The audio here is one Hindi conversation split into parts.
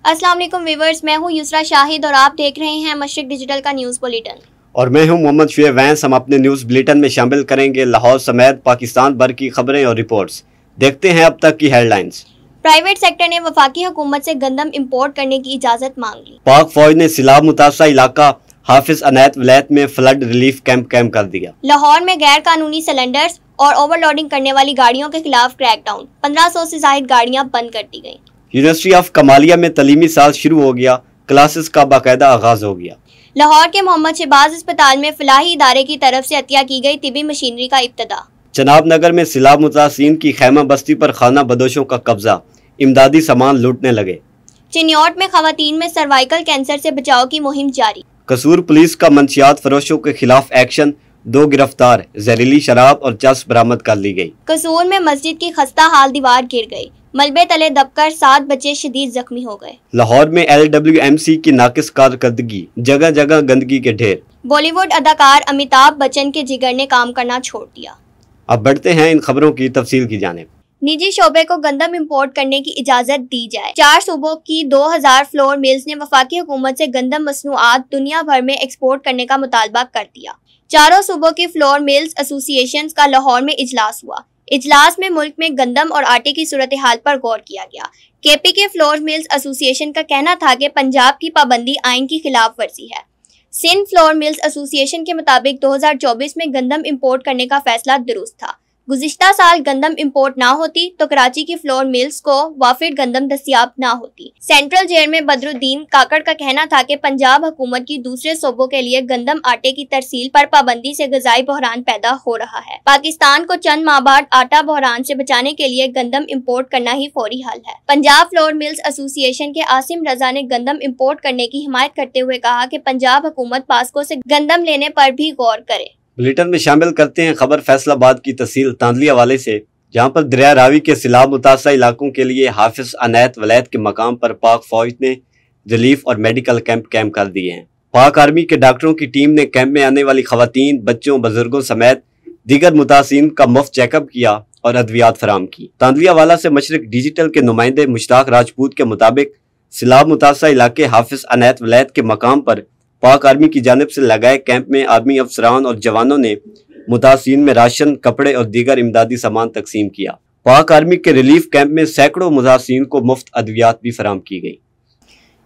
अस्सलाम वालेकुम व्यूअर्स, मैं हूं युसरा शाहिद और आप देख रहे हैं मशरिक डिजिटल का न्यूज़ बुलेटिन। और मैं हूं मोहम्मद शुएब वैंस। हम अपने न्यूज़ बुलेटिन में शामिल करेंगे लाहौर समेत पाकिस्तान भर की खबरें और रिपोर्ट्स। देखते हैं अब तक की हेडलाइंस। प्राइवेट सेक्टर ने वफाकी हुकूमत से गंदम इंपोर्ट करने की इजाज़त मांग ली। पाक फौज ने सिलाब मुतासरा इलाका हाफिज अनैत वलायत में फ्लड रिलीफ कैंप कर दिया। लाहौर में गैर कानूनी सिलेंडर्स और ओवरलोडिंग करने वाली गाड़ियों के खिलाफ क्रैकडाउन, 1500 से जायद गाड़ियां बंद कर दी गयी। यूनिवर्सिटी ऑफ कमालिया में तलीमी साल शुरू हो गया, क्लासेस का बाकायदा आगाज हो गया। लाहौर के मोहम्मद शहबाज अस्पताल में फलाही इदारे की तरफ से अतिया की गई तिबी मशीनरी का इब्तिदा। जनाब नगर में सिलाब मुतासीन की खैमा बस्ती पर खाना बदोशों का कब्जा, इमदादी सामान लूटने लगे। चिन्योट में खवातीन में सर्वाइकल कैंसर से बचाव की मुहिम जारी। कसूर पुलिस का मंशियात फरोशों के खिलाफ एक्शन, 2 गिरफ्तार, जहरीली शराब और चरस बरामद कर ली गई। कसूर में मस्जिद की खस्ता हाल दीवार गिर गई, मलबे तले दबकर 7 बच्चे शदीद जख्मी हो गए। लाहौर में LWMC की नाकिस कारकर्दगी, जगह जगह गंदगी के ढेर। बॉलीवुड अदाकार अमिताभ बच्चन के जिगर ने काम करना छोड़ दिया। अब बढ़ते हैं इन खबरों की तफसील की जानिब। निजी शोबे को गंदम इंपोर्ट करने की इजाजत दी जाए। 4 सूबों की 2000 फ्लोर मिल्स ने वफाकी हुकूमत से गंदम मसनूआत दुनिया भर में एक्सपोर्ट करने का मुतालबा कर दिया। चारों सूबों की फ्लोर मिल्स एसोसिएशन का लाहौर में इजलास हुआ। इजलास में मुल्क में गंदम और आटे की सूरत हाल पर गौर किया गया। KP के फ्लोर मिल्स एसोसिएशन का कहना था कि पंजाब की पाबंदी आइन की खिलाफ वर्जी है। सिंध फ्लोर मिल्स एसोसिएशन के मुताबिक 2024 में गंदम इंपोर्ट करने का फैसला दुरुस्त था। गुज़िश्ता साल गंदम इंपोर्ट ना होती तो कराची की फ्लोर मिल्स को वाफिर गंदम दस्तियाब ना होती। सेंट्रल चेयरमैन बदरुद्दीन काकड़ का कहना था कि पंजाब हुकूमत की दूसरे सूबों के लिए गंदम आटे की तरसील पर पाबंदी से ग़िज़ाई बहरान पैदा हो रहा है। पाकिस्तान को चंद माह बाद आटा बहरान से बचाने के लिए गंदम इंपोर्ट करना ही फौरी हल है। पंजाब फ्लोर मिल्स एसोसिएशन के आसिम रजा ने गंदम इंपोर्ट करने की हिमायत करते हुए कहा कि पंजाब हुकूमत पास्को से गंदम लेने पर भी गौर करे। बुलेटिन में शामिल करते हैं खबर फैसलाबाद की तहसील तांदलिया वाले से, जहां पर दरिया रावी के सिलाब मुतासरा इलाकों के लिए हाफिज अनैत वलायत के मकाम पर पाक फौज ने रिलीफ और मेडिकल कैंप कर दिए हैं। पाक आर्मी के डॉक्टरों की टीम ने कैंप में आने वाली खवातीन, बच्चों, बुजुर्गों समेत दीगर मुतासिन का मुफ्त चेकअप किया और अद्वियात फराम की। तांदलिया वाला से मशरिक डिजिटल के नुमाइंदे मुश्ताक राजपूत के मुताबिक सिलाब मुतासरा इलाके हाफिज अनैत वलायत के मकाम पर पाक आर्मी की जानिब से लगाए कैंप में आर्मी अफसरान और जवानों ने मुतासिन में राशन, कपड़े और दीगर इमदादी सामान तकसीम किया। पाक आर्मी के रिलीफ कैंप में सैकड़ों मुतासिन को मुफ्त अद्वियात भी फराम की गई।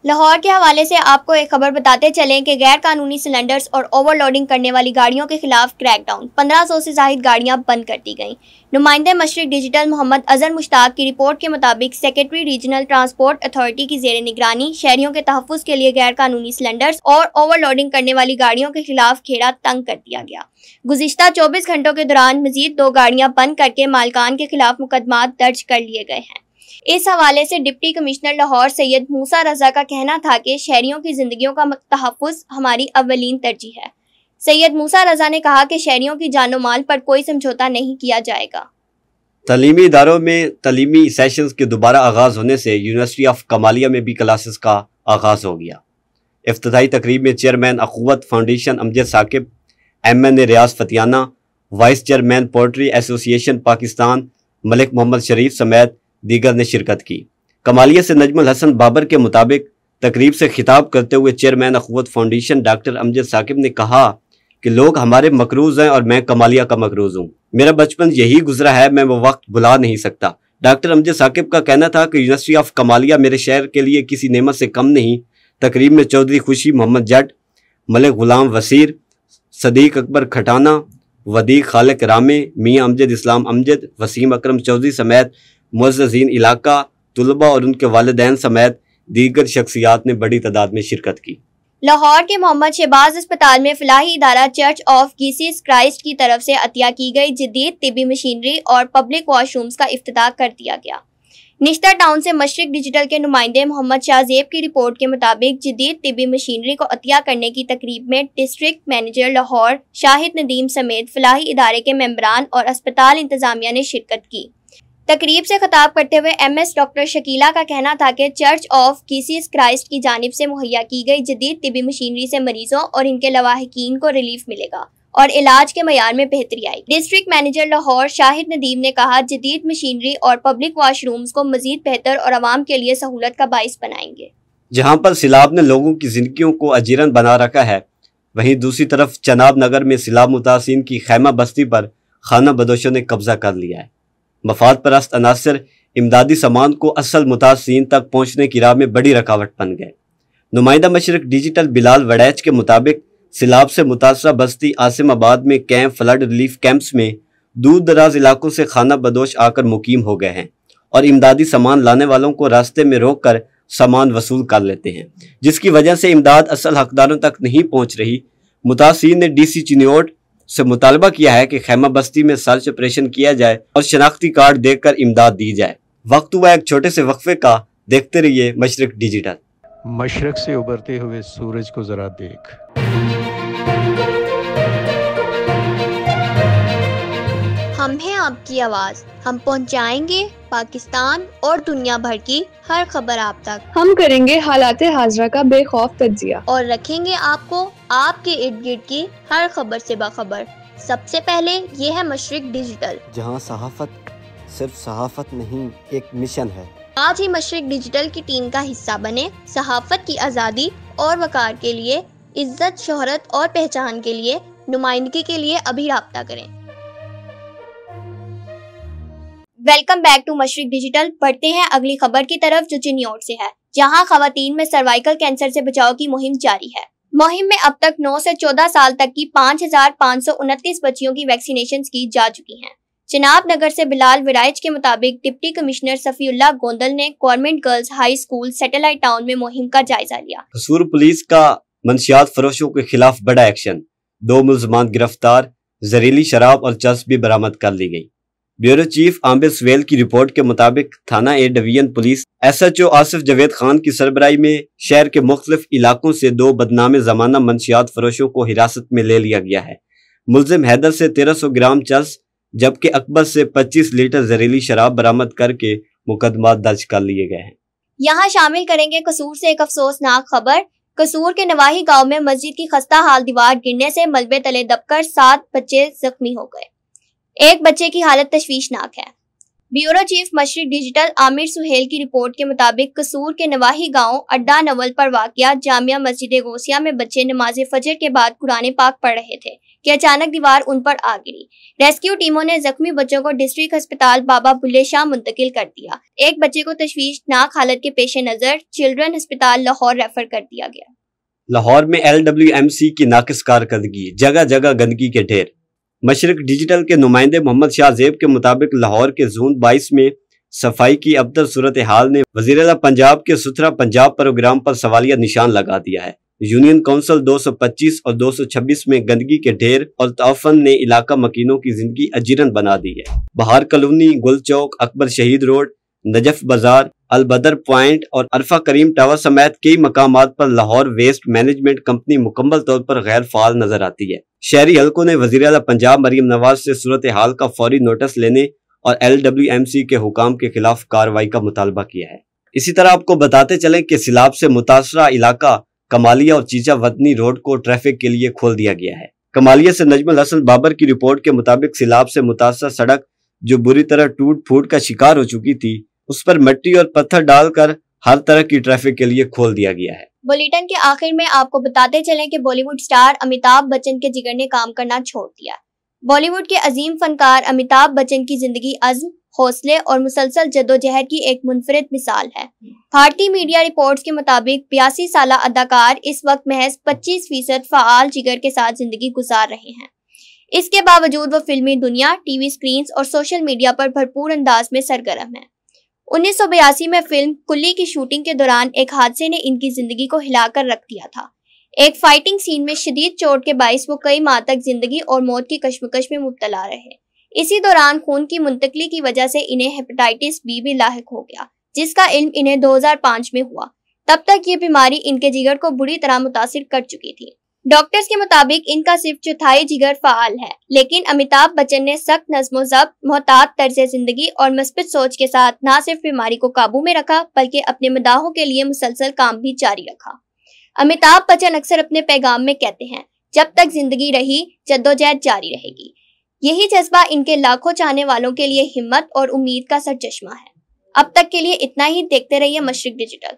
लाहौर के हवाले से आपको एक खबर बताते चलें कि गैर कानूनी सिलेंडर्स और ओवरलोडिंग करने वाली गाड़ियों के खिलाफ क्रैकडाउन, 1500 से जायद गाड़ियां बंद कर दी गईं। नुमाइंदे मशरिक डिजिटल मोहम्मद अजहर मुश्ताक की रिपोर्ट के मुताबिक सेक्रेटरी रीजनल ट्रांसपोर्ट अथॉरिटी की जेर निगरानी शहरियों के तहफ़्फ़ुज़ के लिए गैर कानूनी सिलेंडर्स और ओवरलोडिंग करने वाली गाड़ियों के खिलाफ खेड़ा तंग कर दिया गया। गुज़िश्ता 24 घंटों के दौरान मजीद 2 गाड़ियां बंद करके मालकान के खिलाफ मुकदमात दर्ज कर लिए गए हैं। इस हवाले से डिप्टी कमिश्नर लाहौर सैयद मूसा रजा का कहना था कि शहरियों की जिंदगियों का तहफ़्फ़ुज़ हमारी अव्वलीन तरजीह है। सैयद मूसा रजा ने कहा कि शहरियों की जानो माल पर कोई समझौता नहीं किया जाएगा। तलीमी इदारों में तलीमी सेशंस के दोबारा आगाज होने से यूनिवर्सिटी ऑफ कमालिया में भी क्लासेस का आगाज हो गया। इफ्तिताई तकरीब में chairman Akhuwat foundation Amjad Saqib, MN Riaz Fatyana, vice chairman poultry association Pakistan Malik Mohammad Sharif समेत दीगर ने शिरकत की। कमालिया से नजमुल हसन बाबर के मुताबिक तकरीब से खिताब करते हुए chairman Akhuwat foundation doctor Amjad Saqib ने कहा कि लोग हमारे मकरूज हैं और मैं कमालिया का मकरूज हूँ। मेरा बचपन यही गुजरा है, मैं वो वक्त भुला नहीं सकता। डॉक्टर अमजद साकिब का कहना था कि यूनिवर्सिटी ऑफ कमालिया मेरे शहर के लिए किसी नेमत से कम नहीं। तकरीब में चौधरी खुशी मोहम्मद जट, मलिक गुलाम वसीर, सदीक अकबर खटाना, वदीक खालिक रामे, मियाँ अमजद इस्लाम अमजद, वसीम अकरम चौधरी समेत मुअज़्ज़ज़ीन इलाका, तुलबा और उनके वालिदैन समेत दीगर शख्सियात ने बड़ी तादाद में शिरकत की। लाहौर के मोहम्मद शहबाज अस्पताल में फलाही इदारा चर्च ऑफ जीसस क्राइस्ट की तरफ से अतिया की गई जदीद तिबी मशीनरी और पब्लिक वॉशरूम्स का इफ्तिताह कर दिया गया। निश्ता टाउन से मशरिक डिजिटल के नुमाइंदे मोहम्मद शाहजेब की रिपोर्ट के मुताबिक जदीद तिबी मशीनरी को अतिया करने की तकरीब में डिस्ट्रिक्ट मैनेजर लाहौर शाहिद नदीम समेत फलाही इदारे के मेंबरान और अस्पताल इंतजामिया ने शिरकत की। तकरीब से खिताब करते हुए MS डॉक्टर शकीला का कहना था कि चर्च ऑफ जीसस क्राइस्ट की जानिब से मुहैया की गई जदीद तिबी मशीनरी से मरीजों और इनके लवाहिकीन को रिलीफ मिलेगा और इलाज के मयार में बेहतरी आई। डिस्ट्रिक्ट मैनेजर लाहौर शाहिद नदीम ने कहा, जदीद मशीनरी और पब्लिक वॉशरूम्स को मजीद बेहतर और आवाम के लिए सहूलत का बाइस बनाएंगे। जहां पर सैलाब ने लोगों की जिंदगियों को अजीरन बना रखा है, वहीं दूसरी तरफ चनाब नगर में सैलाब मुतासिन की खैमा बस्ती पर खाना बदोशों ने कब्जा कर लिया है। मफाद परस्त अनासर इमदादी सामान को असल मुतासिन तक पहुंचने की राह में बड़ी रुकावट बन गए। नुमाइंदा मशरक डिजिटल बिलाल वड़ैच के मुताबिक सैलाब से मुतासरा बस्ती आसिमाबाद में कैंप फ्लड रिलीफ कैंप्स में दूर दराज इलाकों से खाना बदोश आकर मुकीम हो गए हैं और इमदादी सामान लाने वालों को रास्ते में रोक कर सामान वसूल कर लेते हैं, जिसकी वजह से इमदाद असल हकदारों तक नहीं पहुंच रही। मुतासिर ने डीसी चिन्योट से मुतालबा किया है कि खैमा बस्ती में सर्च ऑपरेशन किया जाए और शनाख्ती कार्ड देकर इमदाद दी जाए। वक्त हुआ एक छोटे से वक्फे का, देखते रहिए मशरक डिजिटल। मशरक से उभरते हुए सूरज को जरा देख। हम हैं आपकी आवाज, हम पहुंचाएंगे पाकिस्तान और दुनिया भर की हर खबर आप तक। हम करेंगे हालात हाजरा का बेखौफ तज्जिया और रखेंगे आपको आपके इर्द गिर्द की हर खबर से बाखबर। सबसे पहले ये है मशरक डिजिटल, जहां सहाफत सिर्फ सहाफत नहीं, एक मिशन है। आज ही मशरक डिजिटल की टीम का हिस्सा बने। सहाफत की आज़ादी और वकार के लिए, इज्जत, शोहरत और पहचान के लिए, नुमाइंदगी के लिए अभी राब्ता करें। Welcome back to Mashriq digital. बढ़ते हैं अगली खबर की तरफ जो चिन्योट से है, जहां खवातीन में सर्वाइकल कैंसर से बचाव की मुहिम जारी है। मुहिम में अब तक 9 से 14 साल तक की 5529 बच्चियों की वैक्सीनेशन की जा चुकी हैं। चनाब नगर से बिलाल विराइच के मुताबिक डिप्टी कमिश्नर सफीउल्लाह गोंदल ने government girls high school satellite town में मुहिम का जायजा लिया। कसूर पुलिस का मंशियात फरोशों के खिलाफ बड़ा एक्शन, 2 मुल्जमान गिरफ्तार, जहरीली शराब और चरस भी बरामद कर ली गई। ब्यूरो चीफ आमिर सवेल की रिपोर्ट के मुताबिक थाना A division police SHO Asif Javed Khan की सरबराही में शहर के मुख्तलिफ इलाकों से 2 बदनाम जमाना मंशियात फरोशों को हिरासत में ले लिया गया है। मुलजिम हैदर से 1300 ग्राम चरस जबकि अकबर से 25 लीटर जहरीली शराब बरामद करके मुकदमा दर्ज कर लिए गए हैं। यहाँ शामिल करेंगे कसूर से एक अफसोसनाक खबर। कसूर के नवाही गांव में मस्जिद की खस्ता हाल दीवार गिरने से मलबे तले दबकर 7 बच्चे जख्मी हो गए। एक बच्चे की हालत तशवीशनाक है। Bureau chief Mashriq digital Aamir Suhail की रिपोर्ट के मुताबिक कसूर के नवाही गांव अड्डा नवल पर वाक़िया जामिया मस्जिद गौसिया में बच्चे नमाज फजर के बाद कुरान पाक पढ़ रहे थे कि अचानक दीवार उन पर आ गिरी। रेस्क्यू टीमों ने जख्मी बच्चों को डिस्ट्रिक्ट अस्पताल बाबा बुल्ले शाह मुंतकिल कर दिया। एक बच्चे को तशवीशनाक हालत के पेश नजर चिल्ड्रन अस्पताल लाहौर रेफर कर दिया गया। लाहौर में LWMC की नाकिस कारकर्दगी, जगह जगह गंदगी के ढेर। मशरक डिजिटल के नुमाइंदे मोहम्मद शाह जेब के मुताबिक लाहौर के जोन 22 में सफाई की अबतर सूरत हाल ने वज़ीर-ए-आला पंजाब के सुथरा पंजाब प्रोग्राम पर सवालिया निशान लगा दिया है। यूनियन काउंसिल 225 और 226 में गंदगी के ढेर और तौफन ने इलाका मकीनों की जिंदगी अजीरन बना दी है। बहार कॉलोनी, गुल चौक, अकबर शहीद रोड, नजफ बाजार, अलबदर पॉइंट और अरफा करीम टावर समेत कई मकामात पर लाहौर वेस्ट मैनेजमेंट कंपनी मुकम्मल तौर पर गैर फाल नजर आती है। शहरी हलकों ने वज़ीर-ए-आला पंजाब मरियम नवाज से सूरत हाल का फौरी नोटिस लेने और LWMC के हुकाम के खिलाफ कार्रवाई का मुतालबा किया है। इसी तरह आपको बताते चलें कि सैलाब से मुतासरा इलाका कमालिया और चीचा वतनी रोड को ट्रैफिक के लिए खोल दिया गया है। कमालिया से नजमुल हसन बाबर की रिपोर्ट के मुताबिक सैलाब से मुतासरा सड़क जो बुरी तरह टूट फूट का शिकार हो चुकी थी, उस पर मिट्टी और पत्थर डालकर हर तरह की ट्रैफिक के लिए खोल दिया गया है। बुलेटिन के आखिर में आपको बताते चलें कि बॉलीवुड स्टार अमिताभ बच्चन के जिगर ने काम करना छोड़ दिया। बॉलीवुड के अजीम फनकार अमिताभ बच्चन की जिंदगी अज़्म, हौसले और मुसलसल जद्दोजहद की एक मुनफरिद मिसाल है। भारतीय मीडिया रिपोर्ट्स के मुताबिक 82 साला अदाकार इस वक्त महज 25% फ़आल जिगर के साथ जिंदगी गुजार रहे हैं। इसके बावजूद वो फिल्मी दुनिया, टीवी स्क्रीन और सोशल मीडिया पर भरपूर अंदाज में सरगर्म है। 1982 में फिल्म कुल्ली की शूटिंग के दौरान एक हादसे ने इनकी जिंदगी को हिलाकर रख दिया था। एक फाइटिंग सीन में शदीद चोट के बाइस वो कई माह तक जिंदगी और मौत की कश्मकश में मुब्तला रहे। इसी दौरान खून की मुंतकली की वजह से इन्हें हेपेटाइटिस बी भी लाहिक हो गया, जिसका इल्म इन्हें 2005 में हुआ। तब तक ये बीमारी इनके जिगर को बुरी तरह मुतासिर कर चुकी थी। डॉक्टर्स के मुताबिक इनका सिर्फ चौथाई जिगर फाल है, लेकिन अमिताभ बच्चन ने सख्त नज़्मो ज़ब्त, मोहतात तर्ज जिंदगी और मस्बत सोच के साथ न सिर्फ बीमारी को काबू में रखा बल्कि अपने मदाहों के लिए मुसलसल काम भी जारी रखा। अमिताभ बच्चन अक्सर अपने पैगाम में कहते हैं, जब तक जिंदगी रही जद्दोजहद जारी रहेगी। यही जज्बा इनके लाखों चाहने वालों के लिए हिम्मत और उम्मीद का सरचश्मा है। अब तक के लिए इतना ही। देखते रहिए मशरक डिजिटल।